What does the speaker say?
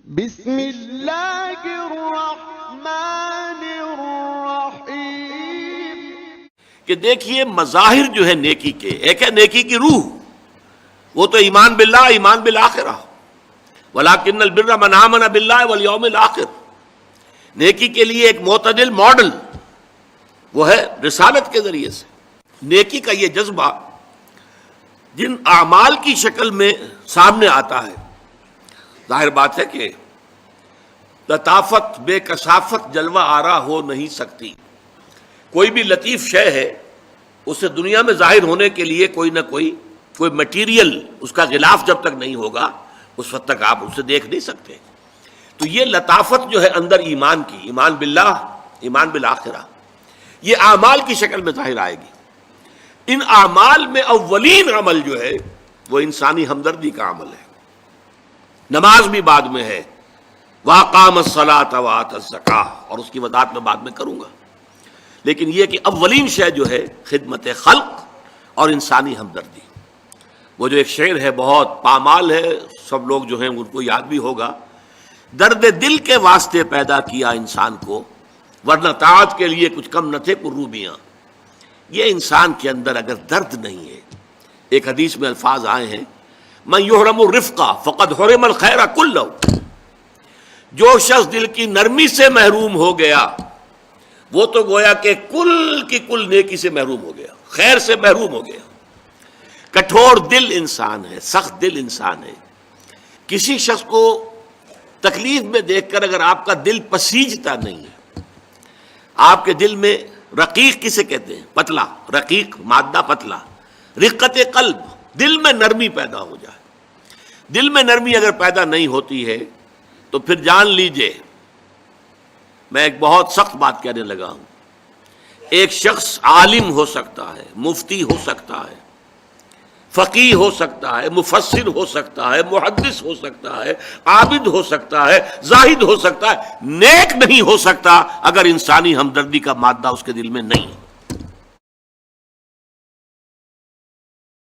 بسم اللہ الرحمن الرحیم۔ کہ دیکھیے مظاہر جو ہے نیکی کے، ایک ہے نیکی کی روح، وہ تو ایمان باللہ، ایمان بالآخرہ، ولیکن البر من آمن باللہ والیوم الآخر۔ نیکی کے لیے ایک معتدل ماڈل وہ ہے رسالت کے ذریعے سے۔ نیکی کا یہ جذبہ جن اعمال کی شکل میں سامنے آتا ہے، ظاہر بات ہے کہ لطافت بے کثافت جلوہ آرا ہو نہیں سکتی۔ کوئی بھی لطیف شے ہے، اسے دنیا میں ظاہر ہونے کے لیے کوئی نہ کوئی مٹیریل، اس کا غلاف جب تک نہیں ہوگا اس وقت تک آپ اسے دیکھ نہیں سکتے۔ تو یہ لطافت جو ہے اندر ایمان کی، ایمان باللہ، ایمان بالآخرہ، یہ اعمال کی شکل میں ظاہر آئے گی۔ ان اعمال میں اولین عمل جو ہے وہ انسانی ہمدردی کا عمل ہے۔ نماز بھی بعد میں ہے، وَأَقَامَ الصَّلَاةَ وَآتَى الزَّكَاةَ، اور اس کی وضاحت میں بعد میں کروں گا۔ لیکن یہ کہ اولین شے جو ہے خدمت خلق اور انسانی ہمدردی۔ وہ جو ایک شعر ہے بہت پامال ہے، سب لوگ جو ہیں ان کو یاد بھی ہوگا، درد دل کے واسطے پیدا کیا انسان کو، ورنہ طاعت کے لیے کچھ کم نہ تھے کروبیاں۔ یہ انسان کے اندر اگر درد نہیں ہے، ایک حدیث میں الفاظ آئے ہیں، من یحرم الرفق فقد حرم الخیر کلہ، جو شخص دل کی نرمی سے محروم ہو گیا وہ تو گویا کہ کل کی کل نیکی سے محروم ہو گیا، خیر سے محروم ہو گیا۔ کٹھور دل انسان ہے، سخت دل انسان ہے۔ کسی شخص کو تکلیف میں دیکھ کر اگر آپ کا دل پسیجتا نہیں ہے، آپ کے دل میں رقیق کسے کہتے ہیں؟ پتلا، رقیق مادہ پتلا، رقت قلب، دل میں نرمی پیدا ہو جائے۔ دل میں نرمی اگر پیدا نہیں ہوتی ہے تو پھر جان لیجئے، میں ایک بہت سخت بات کہنے لگا ہوں، ایک شخص عالم ہو سکتا ہے، مفتی ہو سکتا ہے، فقیہ ہو سکتا ہے، مفسر ہو سکتا ہے، محدث ہو سکتا ہے، عابد ہو سکتا ہے، زاہد ہو سکتا ہے، نیک نہیں ہو سکتا اگر انسانی ہمدردی کا مادہ اس کے دل میں نہیں ہو۔